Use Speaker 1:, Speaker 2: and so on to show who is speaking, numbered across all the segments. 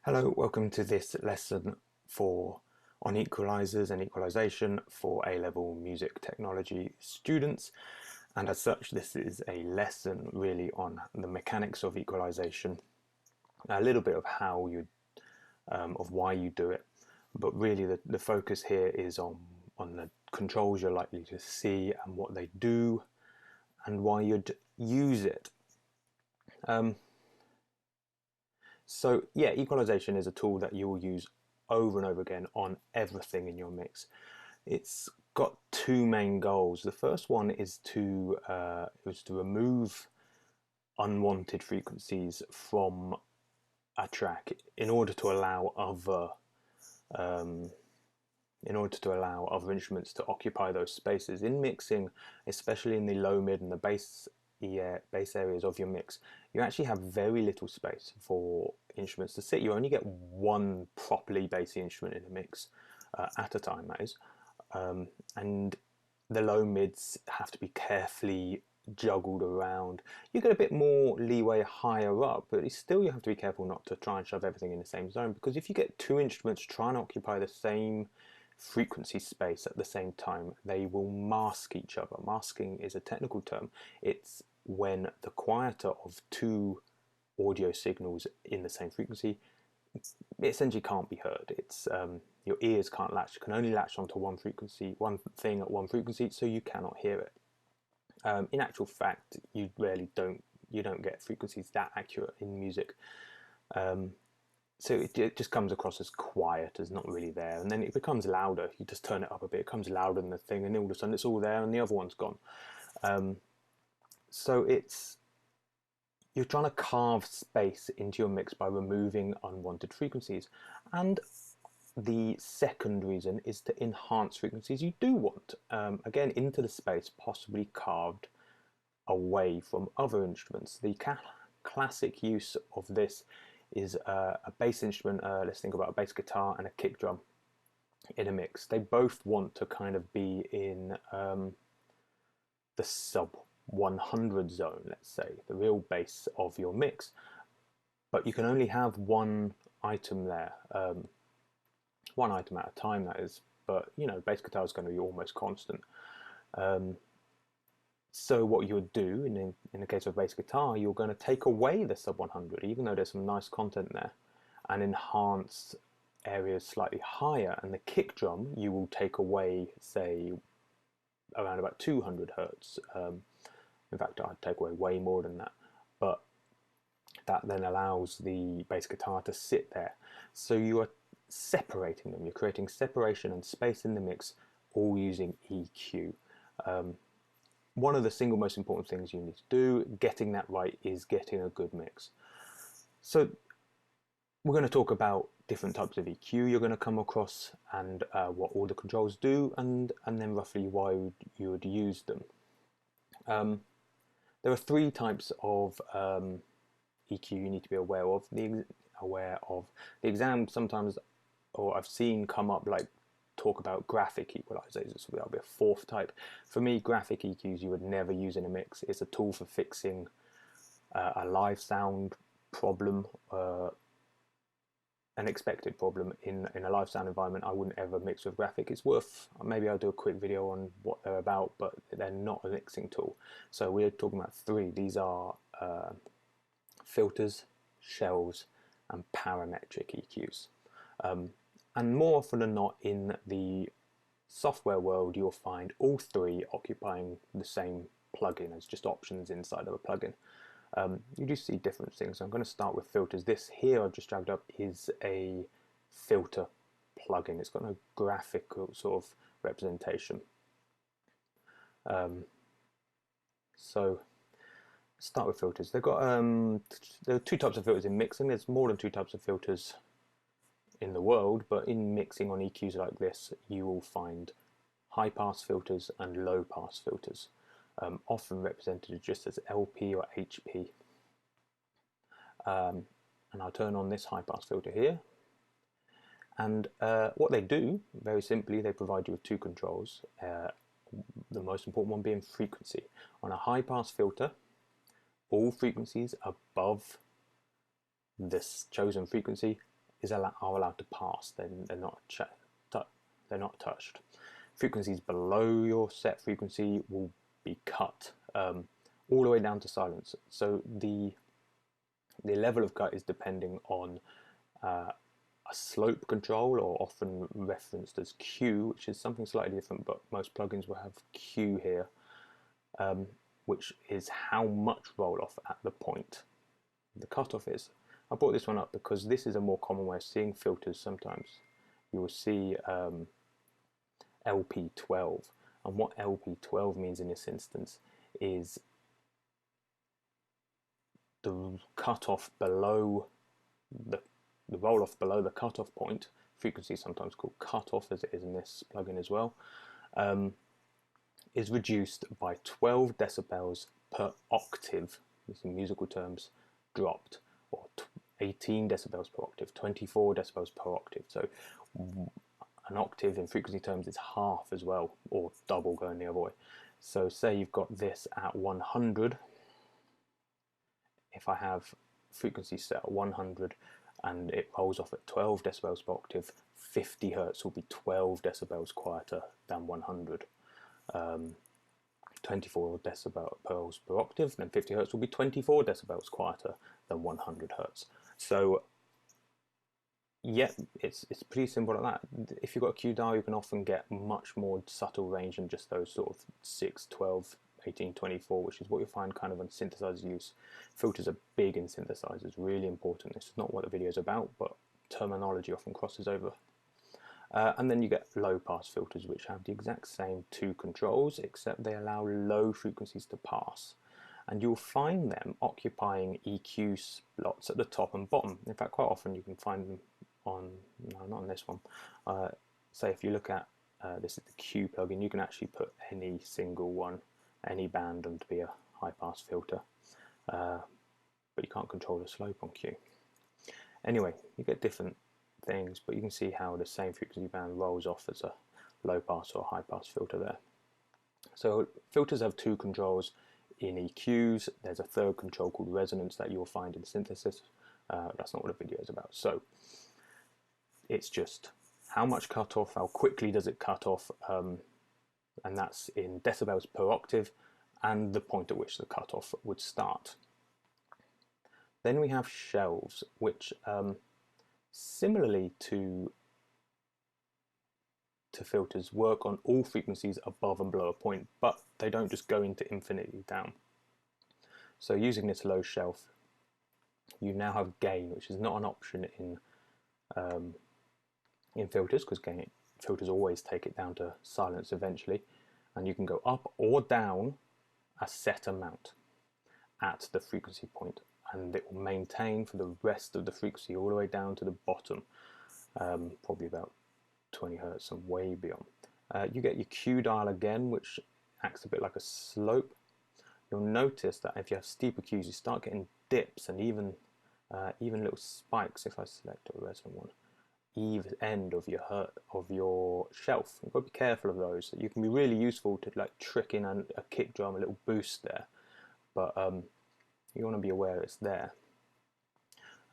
Speaker 1: Hello, welcome to this lesson on equalizers and equalization for A-level music technology students. And as such, this is a lesson really on the mechanics of equalization, a little bit of of why you do it, but really the focus here is on the controls you're likely to see and what they do and why you'd use it. So yeah, equalization is a tool that you will use over and over again on everything in your mix. It's got two main goals. The first one is to remove unwanted frequencies from a track in order to allow other instruments to occupy those spaces. In mixing, especially in the low, mid, and the bass areas of your mix, you actually have very little space for instruments to sit. You only get one properly bassy instrument in a mix at a time, that is. And the low mids have to be carefully juggled around. You get a bit more leeway higher up, but still you have to be careful not to try and shove everything in the same zone, because if you get two instruments trying to occupy the same frequency space at the same time, they will mask each other. Masking is a technical term. It's when the quieter of two audio signals in the same frequency, it essentially can't be heard. It's your ears can't latch, can only latch onto one frequency, one thing at one frequency, so you cannot hear it. In actual fact, you don't get frequencies that accurate in music. So it just comes across as quiet, as not really there, and then it becomes louder. You just turn it up a bit, it becomes louder than the thing, and all of a sudden it's all there and the other one's gone. So you're trying to carve space into your mix by removing unwanted frequencies. And the second reason is to enhance frequencies you do want, again, into the space, possibly carved away from other instruments. The classic use of this is a bass instrument. Let's think about a bass guitar and a kick drum in a mix. They both want to kind of be in the sub 100 zone, let's say, the real bass of your mix, but you can only have one item there, one item at a time, that is. But you know, bass guitar is going to be almost constant. So what you would do in the case of bass guitar, you're going to take away the sub 100, even though there's some nice content there, and enhance areas slightly higher. And the kick drum, you will take away, say, around about 200 hertz. In fact, I'd take away way more than that, but that then allows the bass guitar to sit there. So you are separating them. You're creating separation and space in the mix, all using EQ. One of the single most important things you need to do, getting that right, is getting a good mix. So we're going to talk about different types of EQ you're going to come across, and what all the controls do, and then roughly why you would use them. There are three types of EQ you need to be aware of. The exam sometimes, or I've seen come up, like talk about graphic equalizers, so that'll be a fourth type. For me, graphic EQs you would never use in a mix. It's a tool for fixing a live sound problem, an expected problem in a live sound environment. I wouldn't ever mix with graphic. It's worth, maybe I'll do a quick video on what they're about, but they're not a mixing tool. So we're talking about three. These are filters, shells, and parametric EQs. And more often than not in the software world, you'll find all three occupying the same plugin as just options inside of a plugin. You do see different things. I'm going to start with filters. This here I've just dragged up is a filter plugin. It's got no graphical sort of representation. So start with filters. They've got there are two types of filters in mixing. There's more than two types of filters in the world, but in mixing on EQs like this, you will find high pass filters and low pass filters, often represented just as LP or HP. And I'll turn on this high pass filter here, and what they do, very simply, they provide you with two controls, the most important one being frequency. On a high pass filter, all frequencies above this chosen frequency are allowed to pass. They're not touched. Frequencies below your set frequency will be cut all the way down to silence. So the level of cut is depending on a slope control, or often referenced as Q, which is something slightly different, but most plugins will have Q here, which is how much roll off at the point the cutoff is. I brought this one up because this is a more common way of seeing filters. Sometimes you will see LP12, and what LP12 means in this instance is the cutoff below the roll off below the cutoff point. Frequency, sometimes called cutoff, as it is in this plugin as well, is reduced by 12 decibels per octave. These are musical terms dropped, or 18 decibels per octave, 24 decibels per octave. So an octave in frequency terms is half as well, or double going the other way. So say you've got this at 100. If I have frequency set at 100 and it rolls off at 12 decibels per octave, 50 hertz will be 12 decibels quieter than 100. 24 decibels per octave, then 50 hertz will be 24 decibels quieter than 100 hertz. So yeah, it's pretty simple like that. If you've got a Q dial, you can often get much more subtle range than just those sort of 6, 12, 18, 24, which is what you'll find kind of on synthesizers use. Filters are big in synthesizers, really important. This is not what the video is about, but terminology often crosses over. And then you get low pass filters, which have the exact same two controls, except they allow low frequencies to pass. And you'll find them occupying EQ slots at the top and bottom. In fact, quite often you can find them on, no, not on this one. Say if you look at, this is the Q plugin, you can actually put any single one, any band, and to be a high pass filter. But you can't control the slope on Q. Anyway, you get different things, but you can see how the same frequency band rolls off as a low pass or high pass filter there. So filters have two controls in EQs. There's a third control called resonance that you'll find in synthesis. That's not what the video is about. So it's just how much cutoff, how quickly does it cut off, and that's in decibels per octave, and the point at which the cutoff would start. Then we have shelves, which similarly to filters work on all frequencies above and below a point, but they don't just go into infinity down. So using this low shelf, you now have gain, which is not an option in filters, because filters always take it down to silence eventually, and you can go up or down a set amount at the frequency point, and it will maintain for the rest of the frequency all the way down to the bottom, probably about 20 hertz and way beyond. You get your Q dial again, which acts a bit like a slope. You'll notice that if you have steeper Qs, you start getting dips and even little spikes. If I select a resonant one, either end of your shelf. You've got to be careful of those. You can be really useful to like trick in a kick drum, a little boost there, but you want to be aware it's there.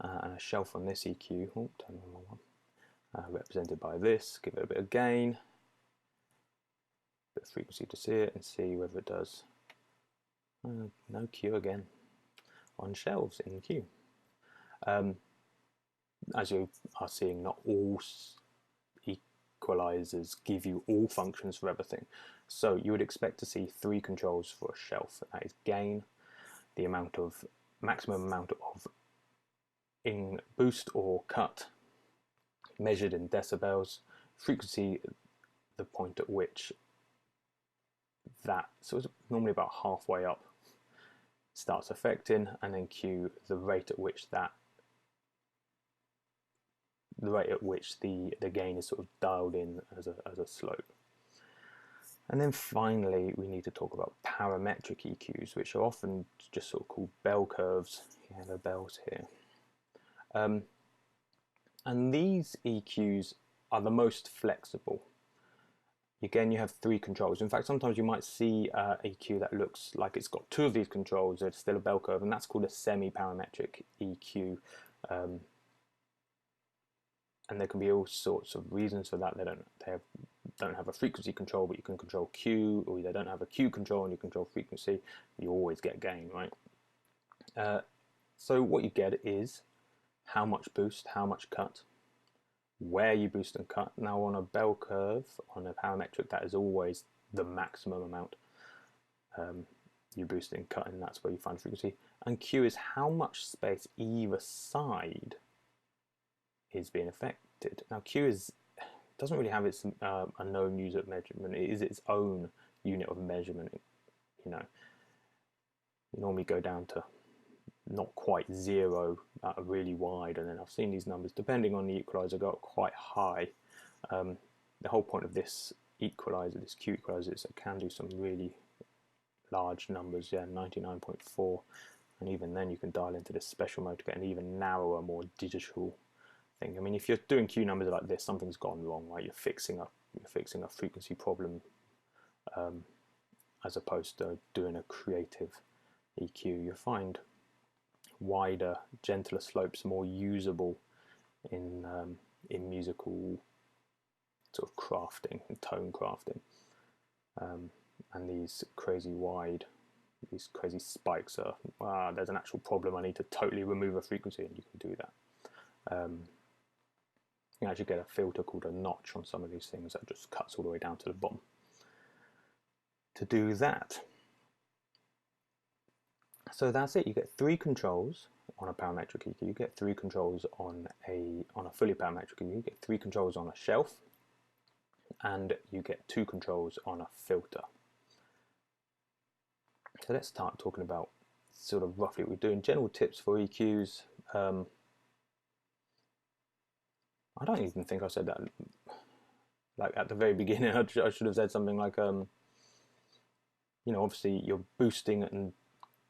Speaker 1: And a shelf on this EQ, oh, turn on the wrong one. Represented by this, give it a bit of gain, bit of frequency to see it, and see whether it does. No Q again on shelves in Q. As you are seeing, not all equalizers give you all functions for everything. So you would expect to see three controls for a shelf. That is gain, the maximum amount of in boost or cut, measured in decibels, frequency, the point at which that, so it's normally about halfway up, starts affecting, and then Q, the rate at which the gain is sort of dialed in as a slope. And then finally we need to talk about parametric EQs, which are often just sort of called bell curves. Yeah, the bells here. And these EQs are the most flexible. Again, you have three controls. In fact, sometimes you might see an EQ that looks like it's got two of these controls, it's still a bell curve, and that's called a semi-parametric EQ. and there can be all sorts of reasons for that. They don't have a frequency control, but you can control Q, or they don't have a Q control and you control frequency. You always get gain, right? So what you get is how much boost, how much cut, where you boost and cut. Now on a bell curve, on a parametric, that is always the maximum amount you boost and cut, and that's where you find frequency. And Q is how much space either side is being affected. Now Q doesn't really have its a known unit of measurement. It is its own unit of measurement. You normally go down to not quite 0, really wide, and then I've seen these numbers, depending on the equalizer, go up quite high. The whole point of this equalizer, this Q equalizer, is it can do some really large numbers, 99.4, and even then you can dial into this special mode to get an even narrower, more digital thing. I mean, if you're doing Q numbers like this, something's gone wrong, right? You're fixing a frequency problem, as opposed to doing a creative EQ. You find wider, gentler slopes more usable in musical sort of crafting and tone crafting, and these crazy wide, these crazy spikes are there's an actual problem. I need to totally remove a frequency, and you can do that. You can actually get a filter called a notch on some of these things that just cuts all the way down to the bottom. To do that, so that's it. You get 3 controls on a parametric EQ. You get 3 controls on a fully parametric EQ. You get 3 controls on a shelf, and you get 2 controls on a filter. So let's start talking about sort of roughly what we're doing. General tips for EQs. I don't even think I said that. Like at the very beginning, I should have said something like, obviously you're boosting and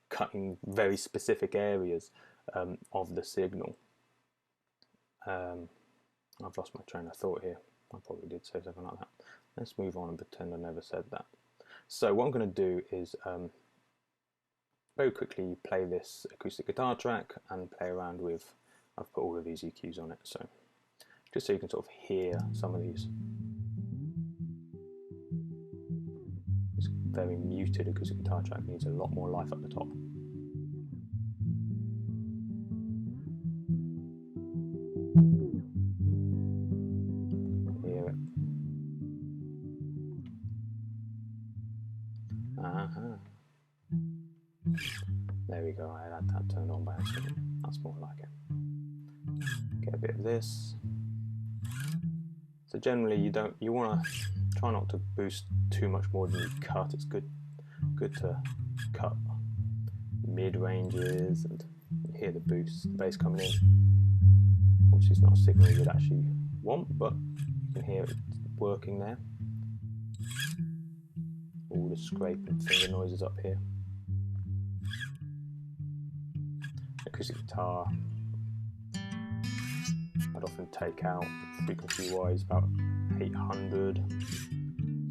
Speaker 1: cutting very specific areas of the signal. I've lost my train of thought here. I probably did say something like that. Let's move on and pretend I never said that. So what I'm going to do is very quickly play this acoustic guitar track and play around with, I've put all of these EQs on it, so just so you can sort of hear some of these. This very muted acoustic guitar track needs a lot more life at the top. Hear it. There we go, I had that turned on by accident. That's more like it. Get a bit of this. So generally you want to try not to boost too much more than you cut. It's good to cut mid ranges and you hear the boost, the bass coming in. Obviously it's not a signal you'd actually want, but you can hear it working there. All the scraping finger noises up here. Acoustic guitar, I'd often take out frequency wise about 800.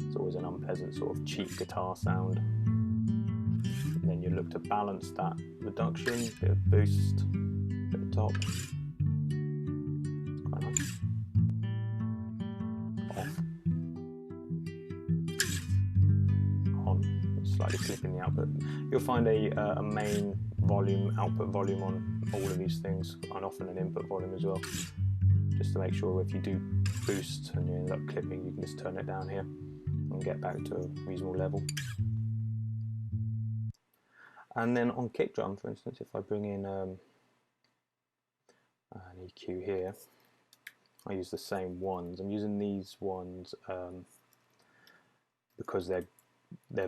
Speaker 1: It's always an unpleasant sort of cheap guitar sound. And then you look to balance that reduction, bit of boost, bit of top. It's quite nice. Off. On. Slightly clipping the output. You'll find a main volume, output volume on all of these things, and often an input volume as well. Just to make sure if you do boost and you end up clipping, you can just turn it down here and get back to a reasonable level. And then on kick drum, for instance, if I bring in an EQ here, I use the same ones. I'm using these ones because they're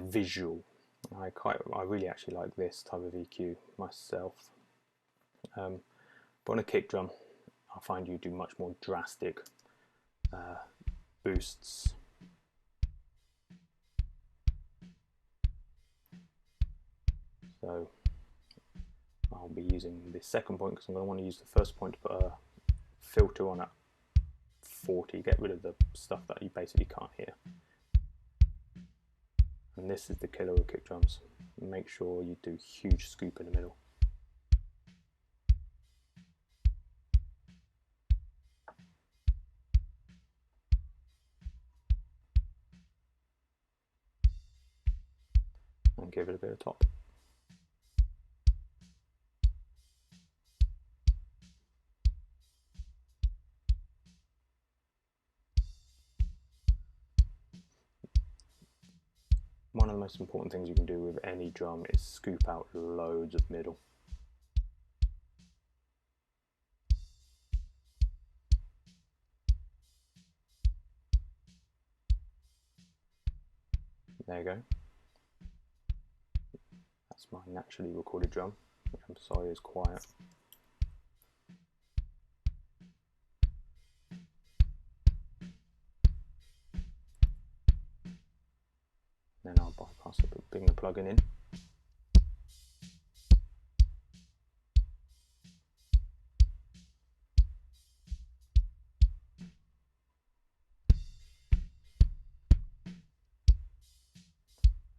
Speaker 1: visual. I really actually like this type of EQ myself. But on a kick drum, I find you do much more drastic boosts. So I'll be using the second point because I'm going to want to use the first point to put a filter on at 40, get rid of the stuff that you basically can't hear. And this is the killer of kick drums. Make sure you do huge scoop in the middle. give it a bit of top. One of the most important things you can do with any drum is scoop out loads of middle. There you go. That's my naturally recorded drum, which I'm sorry is quiet. Then I'll bypass it, bring the plugin in.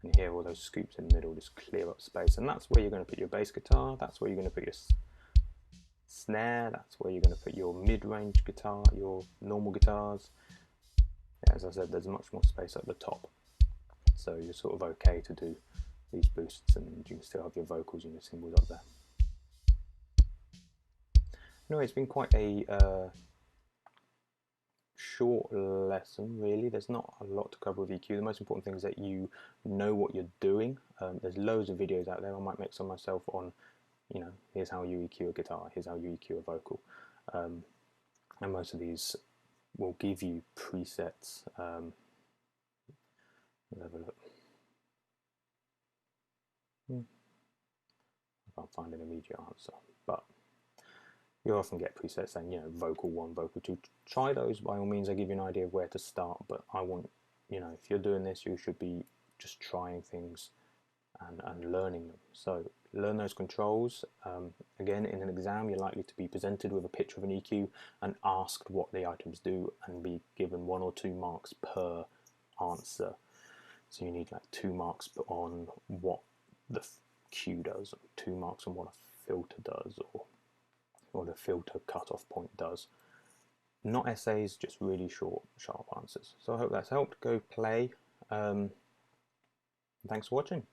Speaker 1: And you hear all those scoops in the middle just clear up space, and that's where you're going to put your bass guitar, that's where you're going to put your snare, that's where you're going to put your mid-range guitar, your normal guitars. Yeah, as I said, there's much more space at the top, so you're sort of okay to do these boosts, and you can still have your vocals and your cymbals up there. Anyway, it's been quite a short lesson, really. There's not a lot to cover with EQ. The most important thing is that you know what you're doing. There's loads of videos out there. I might make some myself on, you know, here's how you EQ a guitar, here's how you EQ a vocal, and most of these will give you presets. Let's have a look. I can't find an immediate answer, but you often get presets saying, you know, vocal 1, vocal 2. Try those by all means. I give you an idea of where to start, but I want, you know, if you're doing this, you should be just trying things and learning them. So learn those controls. Again, in an exam, you're likely to be presented with a picture of an EQ and asked what the items do and be given 1 or 2 marks per answer. So you need like 2 marks on what the Q does, 2 marks on what a filter does, or the filter cutoff point does. Not essays, just really short, sharp answers. So I hope that's helped. Go play. Thanks for watching.